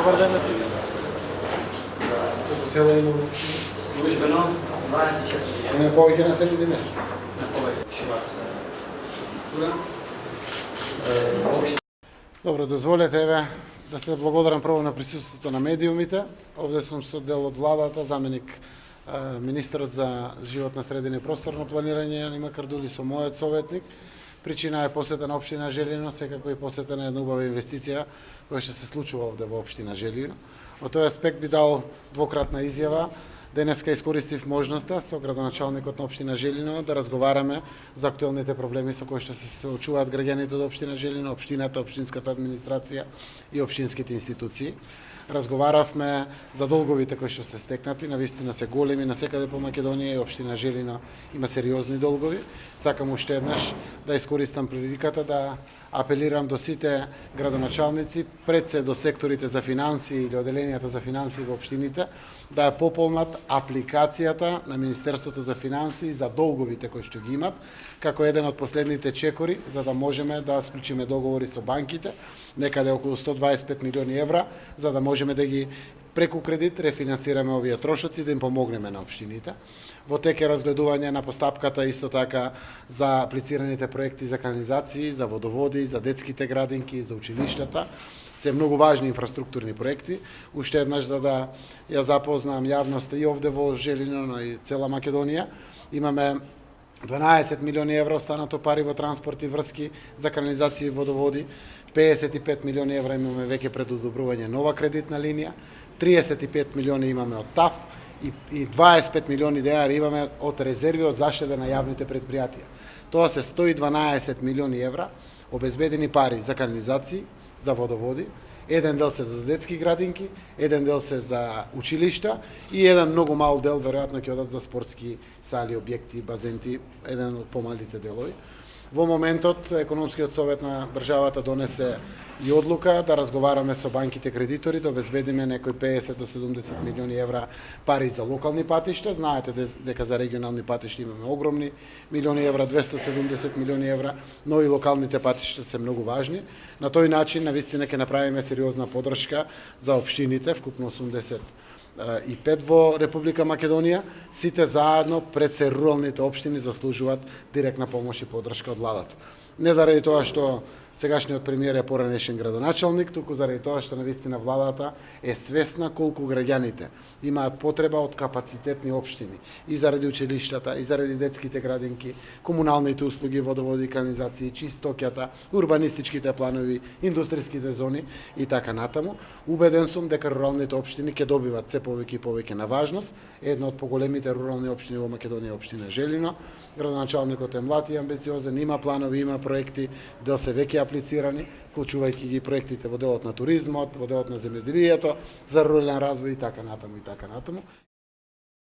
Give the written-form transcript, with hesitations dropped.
Добар ден на сите. Како село има општина? Службено 24 Има повеќе населени места. на повеќе широк структура. Добро, дозволете еве да се благодарам прво на присуството на медиумите. Овде сум со дел од владата, заменик министерот за животна средина и просторно планирање, Нима Кардули со мојот советник. Причина е посета на општина Желино, секако и посета на една убава инвестиција која ќе се случува овде во општина Желино. Во тој аспект би дал двократна изјава. Денеска искористив можноста со градоначалникот на општина Желино да разговараме за актуелните проблеми со кои што се соочуваат граѓаните од општина Желино, општината, општинската администрација и општинските институции. Разговаравме за долговите кои што се стекнати, навистина се големи насекаде по Македонија и општина Желино има сериозни долгови. Сакам уште еднаш да искористам приликата да апелирам до сите градоначалници, пред се до секторите за финансии или оделенијата за финансии во општините, да ја пополнат апликацијата на Министерството за финансии за долговите кои што ги имат, како еден од последните чекори, за да можеме да склучиме договори со банките, некаде околу 125 милиони евра, за да можеме да ги преку кредит рефинансираме овие трошоци, да им помогнеме на општините. Во тек е разгледување на постапката исто така за аплицираните проекти за канализации, за водоводи, за детските градинки, за училиштата. Се многу важни инфраструктурни проекти. Уште еднаш за да ја запознам јавноста и овде во Желино, но и цела Македонија. Имаме 12 милиони евра останато пари во транспорт и врски за канализации и водоводи. 55 милиони евра имаме веќе пред одобрување нова кредитна линија. 35 милиони имаме од ТАФ и 25 милиони денари имаме од резерви од заштеда на јавните предпријатија. Тоа се 112 милиони евра обезбедени пари за канализации, за водоводи, еден дел се за детски градинки, еден дел се за училишта и еден многу мал дел веројатно ќе одат за спортски сали, објекти, базенти, еден од помалите делови. Во моментот економскиот совет на државата донесе и одлука да разговараме со банките кредитори да обезбедиме некои 50 до 70 милиони евра пари за локални патишта. Знаете дека за регионални патишта имаме огромни милиони евра, 270 милиони евра, но и локалните патишта се многу важни. На тој начин навистина ќе направиме сериозна поддршка за општините, вкупно 85 во Република Македонија. Сите заедно пред се руралните општини заслужуваат директна помош и поддршка од владата. Не заради тоа што сегашниот премиер е поранешен градоначалник, туку заради тоа што навистина владата е свесна колку граѓаните имаат потреба од капацитетни општини и заради училиштата, и заради детските градинки, комуналните услуги, водоводи, канализации, чистоќата, урбанистичките планови, индустриските зони и така натаму. Убеден сум дека руралните општини ќе добиват се повеќе и повеќе на важност. Една од поголемите рурални општини во Македонија е општина Желино. Градоначалникот е млад и амбициозен, има планови, има проекти, дел се веќе аплицирани, вклучувајќи ги проектите во делот на туризмот, во делот на земјоделието, за рурален развој и така натаму и така натаму.